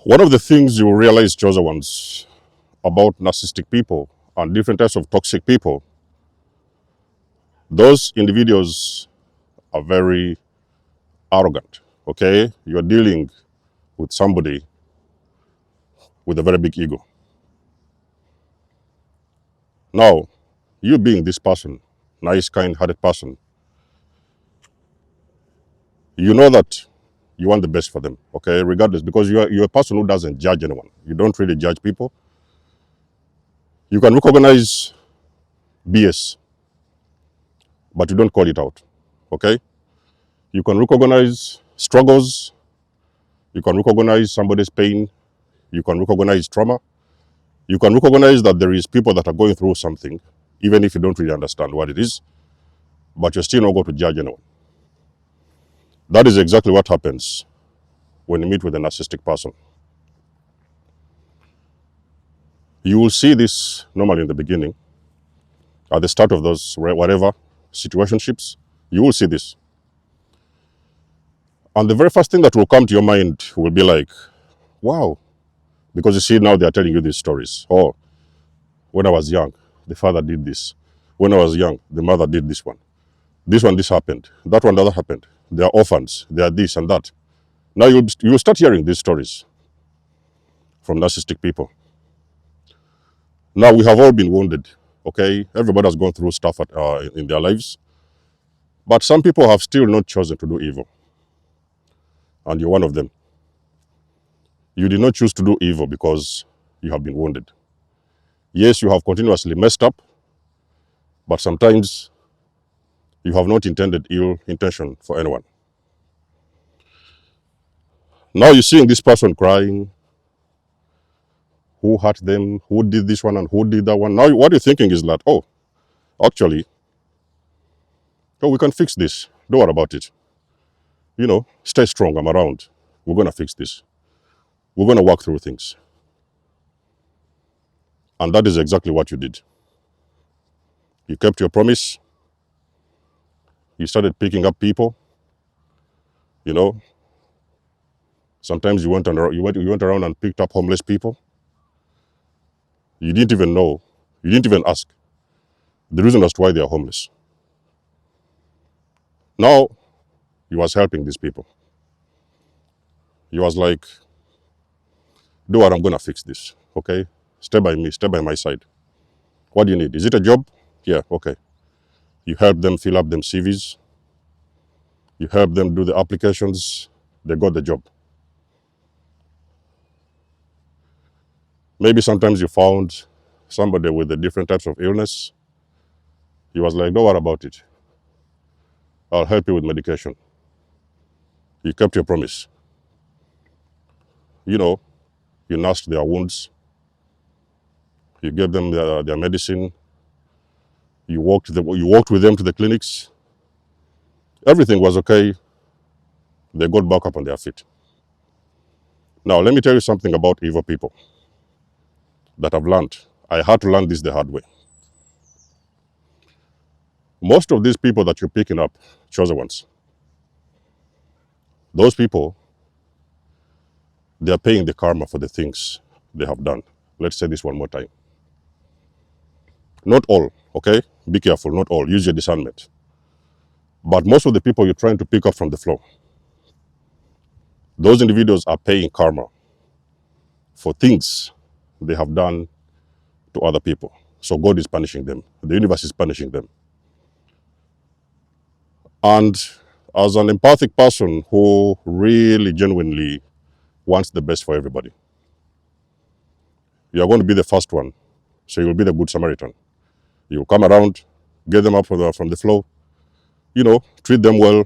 One of the things you will realize, chosen ones, about narcissistic people and different types of toxic people, those individuals are very arrogant. Okay? You're dealing with somebody with a very big ego. Now, you being this person, nice, kind-hearted person, you know that you want the best for them, okay, regardless, because you're a person who doesn't judge anyone. You don't really judge people. You can recognize BS, but you don't call it out, okay? You can recognize struggles. You can recognize somebody's pain. You can recognize trauma. You can recognize that there is people that are going through something, even if you don't really understand what it is, but you're still not going to judge anyone. That is exactly what happens when you meet with a narcissistic person. You will see this normally in the beginning, at the start of those whatever situationships. You will see this. And the very first thing that will come to your mind will be like, wow, because you see now they are telling you these stories. Oh, when I was young, the father did this. When I was young, the mother did this one. This happened. That one, that happened. They are orphans. They are this and that. Now you'll start hearing these stories from narcissistic people. Now we have all been wounded, okay? Everybody has gone through stuff in their lives. But some people have still not chosen to do evil. And you're one of them. You did not choose to do evil because you have been wounded. Yes, you have continuously messed up, but sometimes you have not intended ill intention for anyone. Now you're seeing this person crying, who hurt them, who did this one and who did that one. Now what you're thinking is that, oh, actually, oh, we can fix this. Don't worry about it. You know, stay strong, I'm around. We're going to fix this. We're going to work through things. And that is exactly what you did. You kept your promise. You started picking up people. You know, sometimes you went around and picked up homeless people. You didn't even know. You didn't even ask the reason as to why they are homeless. Now, you was helping these people. You was like, do what, I'm going to fix this, okay? Stay by me, stay by my side. What do you need? Is it a job? Yeah, okay. You help them fill up them CVs. You help them do the applications. They got the job. Maybe sometimes you found somebody with the different types of illness. He was like, don't worry about it. I'll help you with medication. You kept your promise. You know, you nursed their wounds. You gave them their medicine. You walked with them to the clinics. Everything was okay. They got back up on their feet. Now, let me tell you something about evil people that I've learned. I had to learn this the hard way. Most of these people that you're picking up, chosen ones, those people, they are paying the karma for the things they have done. Let's say this one more time. Not all, okay? Be careful, not all. Use your discernment. But most of the people you're trying to pick up from the floor, those individuals are paying karma for things they have done to other people. So God is punishing them. The universe is punishing them. And as an empathic person who really genuinely wants the best for everybody, you're going to be the first one. So you'll be the good Samaritan. You'll come around, get them up from the floor, you know, treat them well,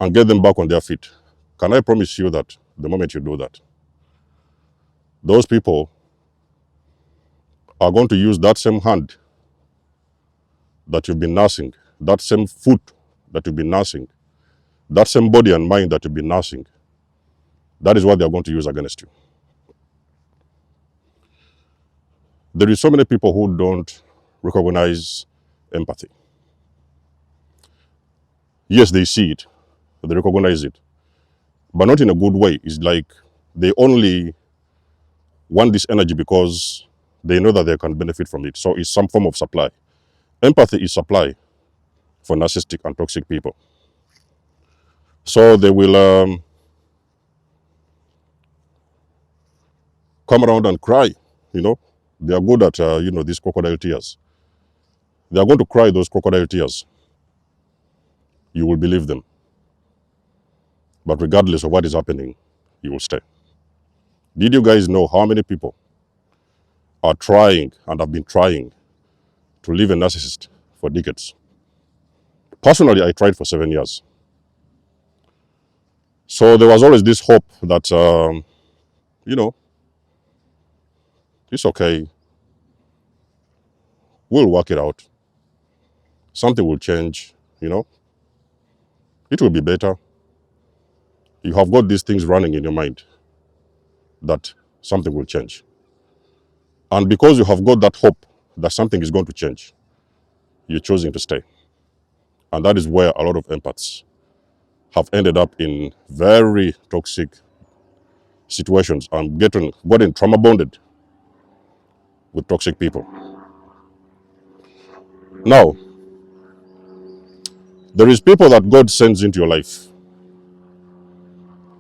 and get them back on their feet. Can I promise you that the moment you do that, those people are going to use that same hand that you've been nursing, that same foot that you've been nursing, that same body and mind that you've been nursing. That is what they're going to use against you. There is so many people who don't recognize empathy. Yes, they see it, they recognize it, but not in a good way. It's like They only want this energy because they know that they can benefit from it. So it's some form of supply. Empathy is supply for narcissistic and toxic people. So they will come around and cry, you know. They are good at, these crocodile tears. They are going to cry those crocodile tears. You will believe them. But regardless of what is happening, you will stay. Did you guys know how many people are trying and have been trying to leave a narcissist for decades? Personally, I tried for 7 years. So there was always this hope that, it's okay. We'll work it out. Something will change, you know. It will be better. You have got these things running in your mind that something will change. And because you have got that hope that something is going to change, you're choosing to stay. And that is where a lot of empaths have ended up in very toxic situations and gotten trauma bonded with toxic people. Now, there is people that God sends into your life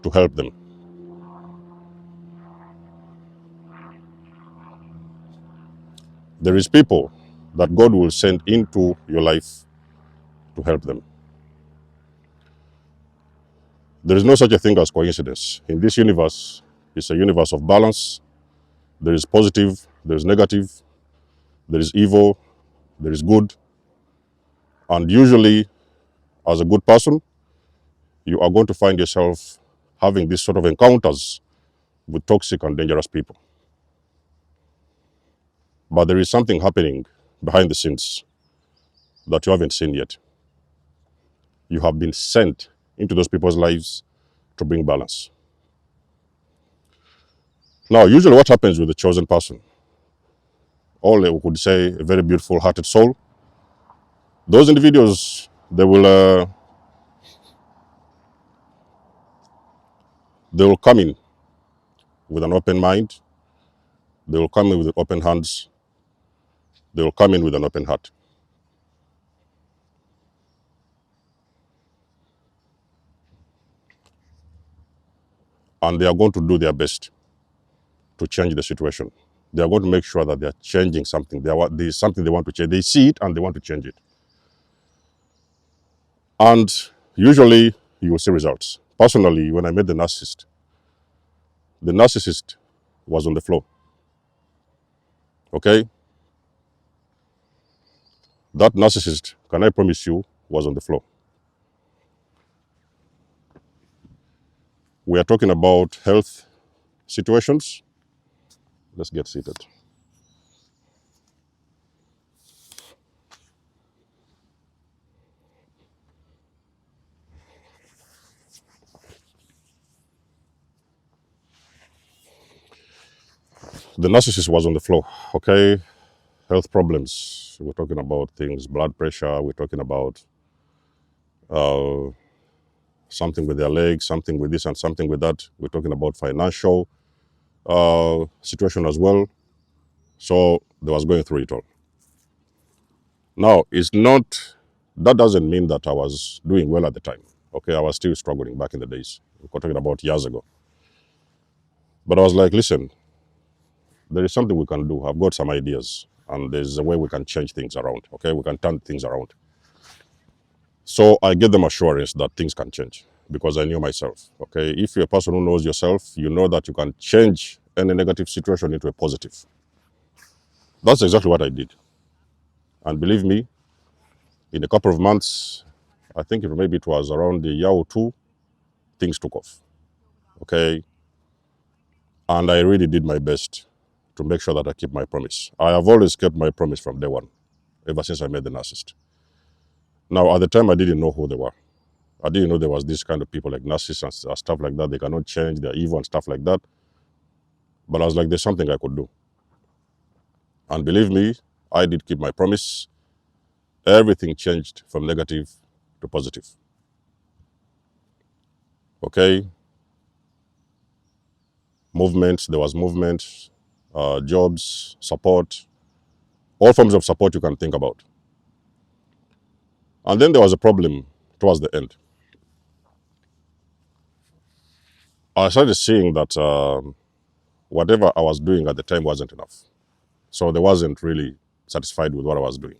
to help them. There is people that God will send into your life to help them. There is no such a thing as coincidence. In this universe, it's a universe of balance. There is positive, there is negative, there is evil, there is good. And usually, as a good person, you are going to find yourself having these sort of encounters with toxic and dangerous people. But there is something happening behind the scenes that you haven't seen yet. You have been sent into those people's lives to bring balance. Now, usually what happens with the chosen person, or we could say a very beautiful hearted soul, those individuals, they will come in with an open mind, they will come in with open hands, they will come in with an open heart. And they are going to do their best to change the situation. They are going to make sure that they are changing something. There is something they want to change. They see it and they want to change it. And usually you will see results. Personally, when I met the narcissist was on the floor. Okay? That narcissist, can I promise you, was on the floor. We are talking about health situations. Let's get seated. The narcissist was on the floor. Okay? Health problems. We're talking about things, blood pressure. We're talking about something with their legs, something with this and something with that. We're talking about financial situation as well. So they was going through it all. Now, that doesn't mean that I was doing well at the time. Okay, I was still struggling back in the days. We're talking about years ago. But I was like, listen, there is something we can do. I've got some ideas and there's a way we can change things around. Okay, we can turn things around. So I gave them assurance that things can change because I knew myself. Okay, if you're a person who knows yourself, you know that you can change any negative situation into a positive. That's exactly what I did. And believe me, in a couple of months, I think maybe it was around a year or two, things took off. Okay, and I really did my best to make sure that I keep my promise. I have always kept my promise from day one, ever since I met the narcissist. Now, at the time, I didn't know who they were. I didn't know there was this kind of people like narcissists and stuff like that. They cannot change, they're evil and stuff like that. But I was like, there's something I could do. And believe me, I did keep my promise. Everything changed from negative to positive. Okay? There was movement, jobs, support, all forms of support you can think about. And then there was a problem towards the end. I started seeing that whatever I was doing at the time wasn't enough. So they wasn't really satisfied with what I was doing.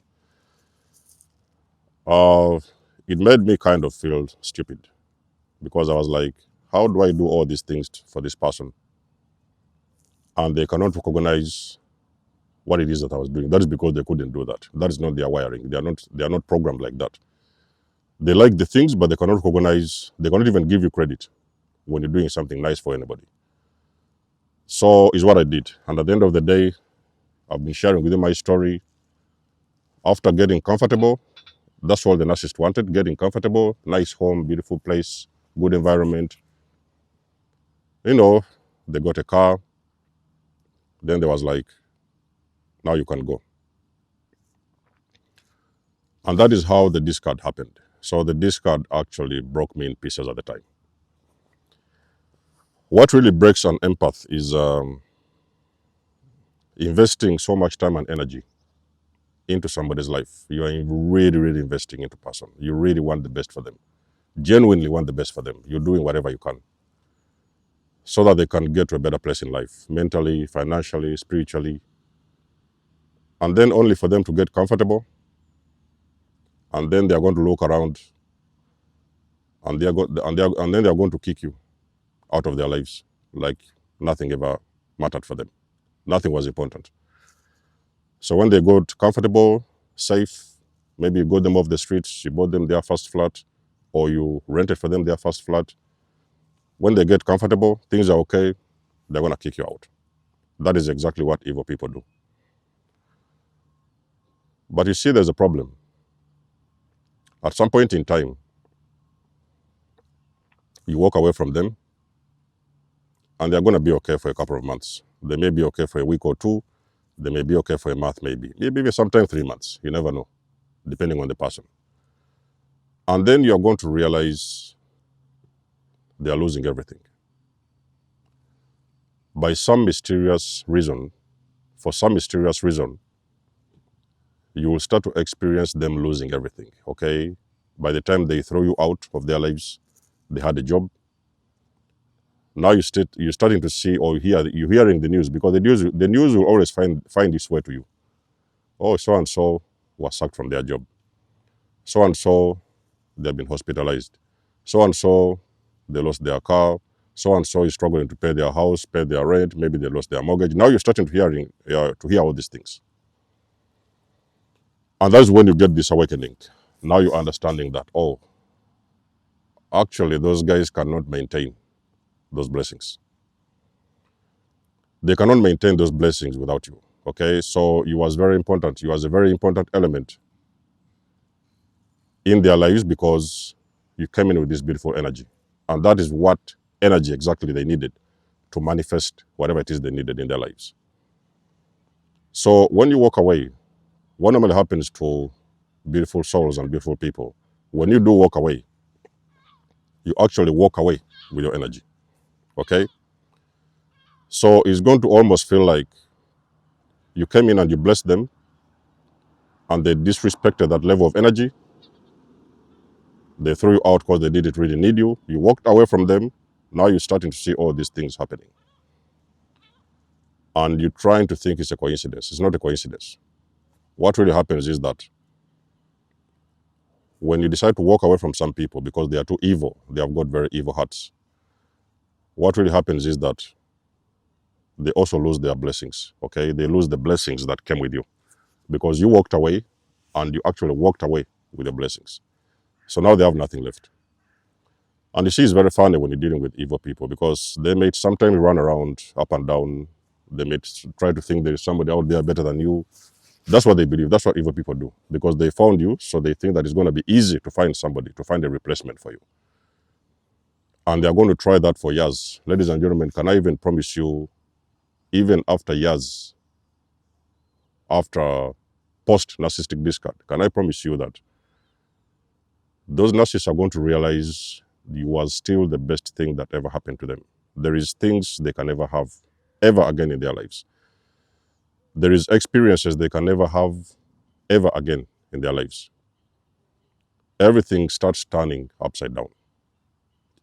It made me kind of feel stupid because I was like, how do I do all these things for this person? And they cannot recognize what it is that I was doing. That is because they couldn't do that. That is not their wiring. They are not programmed like that. They like the things, but they cannot recognize, they cannot even give you credit when you're doing something nice for anybody. So is what I did. And at the end of the day, I've been sharing with you my story. After getting comfortable, that's all the narcissist wanted, getting comfortable, nice home, beautiful place, good environment. You know, they got a car. Then there was like, now you can go. And that is how the discard happened. So the discard actually broke me in pieces at the time. What really breaks an empath is investing so much time and energy into somebody's life. You are really, really investing into a person. You really want the best for them. Genuinely want the best for them. You're doing whatever you can so that they can get to a better place in life, mentally, financially, spiritually. And then only for them to get comfortable. And then they're going to look around and then they're going to kick you out of their lives like nothing ever mattered for them. Nothing was important. So when they got comfortable, safe, maybe you got them off the streets, you bought them their first flat, or you rented for them their first flat. When they get comfortable, things are okay, they're going to kick you out. That is exactly what evil people do. But you see, there's a problem. At some point in time, you walk away from them, and they're going to be okay for a couple of months. They may be okay for a week or two. They may be okay for a month, maybe sometimes 3 months. You never know, depending on the person. And then you're going to realize they are losing everything. By some mysterious reason, for some mysterious reason, you will start to experience them losing everything, okay? By the time they throw you out of their lives, they had a job. Now you're starting to see or you're hearing the news, because the news will always find its way to you. Oh, so-and-so was sacked from their job. So-and-so, they've been hospitalized. So-and-so, they lost their car. So-and-so is struggling to pay their house, pay their rent. Maybe they lost their mortgage. Now you're starting to hear all these things. And that's when you get this awakening. Now you're understanding that, oh, actually those guys cannot maintain those blessings. They cannot maintain those blessings without you, okay? So you was very important. You was a very important element in their lives because you came in with this beautiful energy. And that is what energy exactly they needed to manifest whatever it is they needed in their lives. So when you walk away, what normally happens to beautiful souls and beautiful people, when you do walk away, you actually walk away with your energy, okay? So it's going to almost feel like you came in and you blessed them and they disrespected that level of energy. They threw you out because they didn't really need you. You walked away from them. Now you're starting to see all these things happening. And you're trying to think it's a coincidence. It's not a coincidence. What really happens is that when you decide to walk away from some people because they are too evil, they have got very evil hearts, what really happens is that they also lose their blessings, okay? They lose the blessings that came with you because you walked away and you actually walked away with the blessings. So now they have nothing left. And you see, it's very funny when you're dealing with evil people because they may sometimes run around up and down. They may try to think there is somebody out there better than you. That's what they believe. That's what evil people do because they found you, so they think that it's going to be easy to find somebody, to find a replacement for you. And they're going to try that for years. Ladies and gentlemen, can I even promise you, even after years, after post-narcissistic discard, can I promise you that those narcissists are going to realize you was still the best thing that ever happened to them. there is things they can never have ever again in their lives. There is experiences they can never have ever again in their lives. Everything starts turning upside down.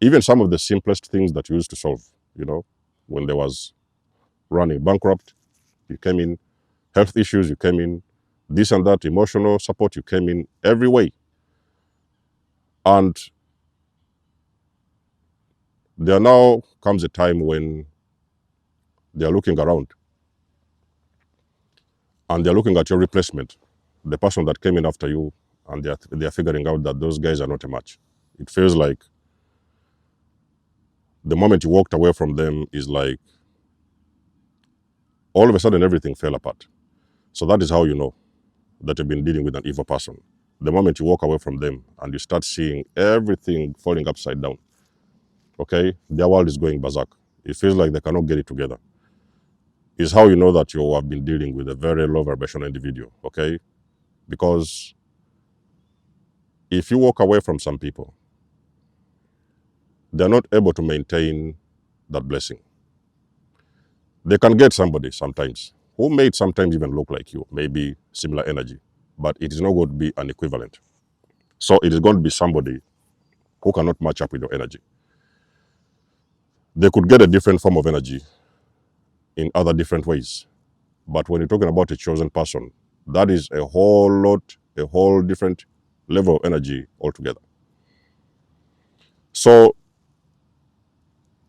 Even some of the simplest things that you used to solve, when there was running bankrupt, you came in, health issues, you came in, this and that, emotional support, you came in every way. And there now comes a time when they are looking around and they're looking at your replacement, the person that came in after you, and they're figuring out that those guys are not a match. It feels like the moment you walked away from them is like all of a sudden everything fell apart. So that is how you know that you've been dealing with an evil person. The moment you walk away from them and you start seeing everything falling upside down, okay, their world is going berserk. It feels like they cannot get it together. Is how you know that you have been dealing with a very low vibrational individual, okay? Because if you walk away from some people, they're not able to maintain that blessing. They can get somebody sometimes who may sometimes even look like you, maybe similar energy, but it is not going to be an equivalent. So it is going to be somebody who cannot match up with your energy. They could get a different form of energy in other different ways. But when you're talking about a chosen person, that is a whole different level of energy altogether. So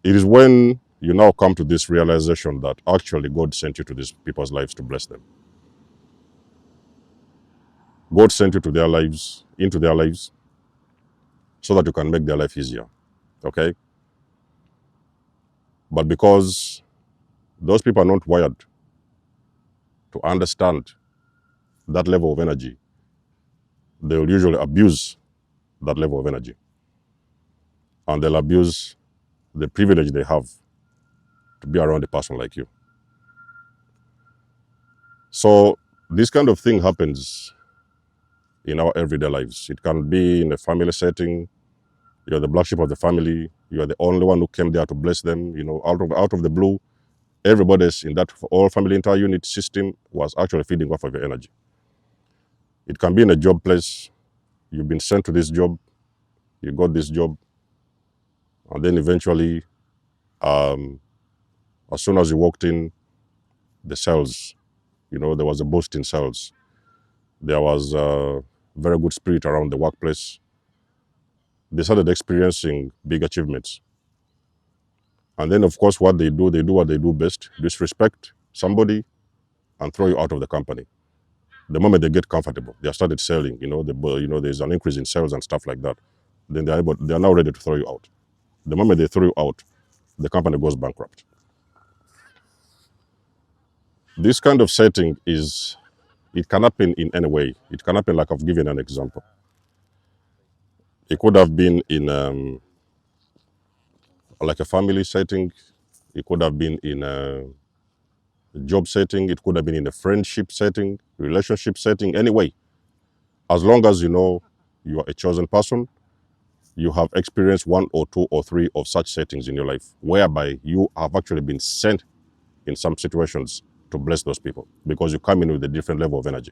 it is when you now come to this realization that actually God sent you to these people's lives to bless them. God sent you to their lives, into their lives, so that you can make their life easier, okay? But because those people are not wired to understand that level of energy, they will usually abuse that level of energy. And they'll abuse the privilege they have to be around a person like you. So this kind of thing happens in our everyday lives. It can be in a family setting. You're the black sheep of the family. You are the only one who came there to bless them. Out of the blue, everybody's in that all family entire unit system was actually feeding off of your energy. It can be in a job place. You've been sent to this job. You got this job. And then eventually, as soon as you walked in, the sales, there was a boost in sales. There was a very good spirit around the workplace. They started experiencing big achievements. And then, of course, what they do what they do best, disrespect somebody and throw you out of the company. The moment they get comfortable, they have started selling, there's an increase in sales and stuff like that. Then they are now ready to throw you out. The moment they throw you out, the company goes bankrupt. This kind of setting it can happen in any way. It can happen like I've given an example. It could have been in like a family setting. It could have been in a job setting. It could have been in a friendship setting, relationship setting, anyway. As long as you know you are a chosen person, you have experienced one or two or three of such settings in your life, whereby you have actually been sent in some situations to bless those people because you come in with a different level of energy.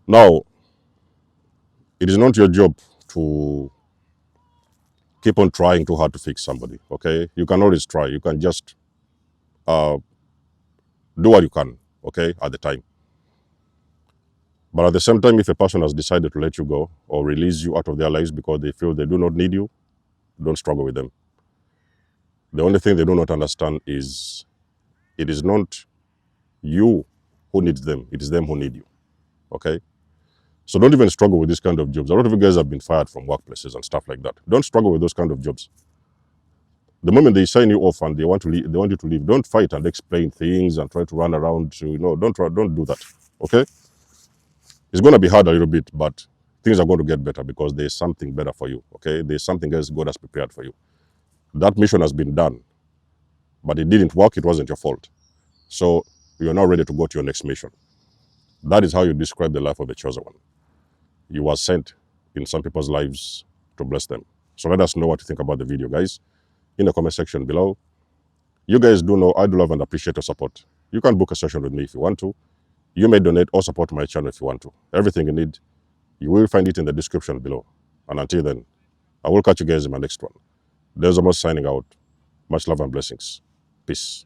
Now, it is not your job to keep on trying too hard to fix somebody, okay? You can always try. You can just do what you can, okay, at the time. But at the same time, if a person has decided to let you go or release you out of their lives because they feel they do not need you, don't struggle with them. The only thing they do not understand is it is not you who needs them, it is them who need you, okay? So don't even struggle with this kind of jobs. A lot of you guys have been fired from workplaces and stuff like that. Don't struggle with those kind of jobs. The moment they sign you off and they want you to leave, don't fight and explain things and try to run around. Don't do that, okay? It's going to be hard a little bit, but things are going to get better because there's something better for you, okay? There's something else God has prepared for you. That mission has been done, but it didn't work. It wasn't your fault. So you're now ready to go to your next mission. That is how you describe the life of a chosen one. You were sent in some people's lives to bless them. So let us know what you think about the video, guys. in the comment section below. You guys do know I do love and appreciate your support. You can book a session with me if you want to. You may donate or support my channel if you want to. Everything you need, you will find it in the description below. And until then, I will catch you guys in my next one. There's almost signing out. Much love and blessings. Peace.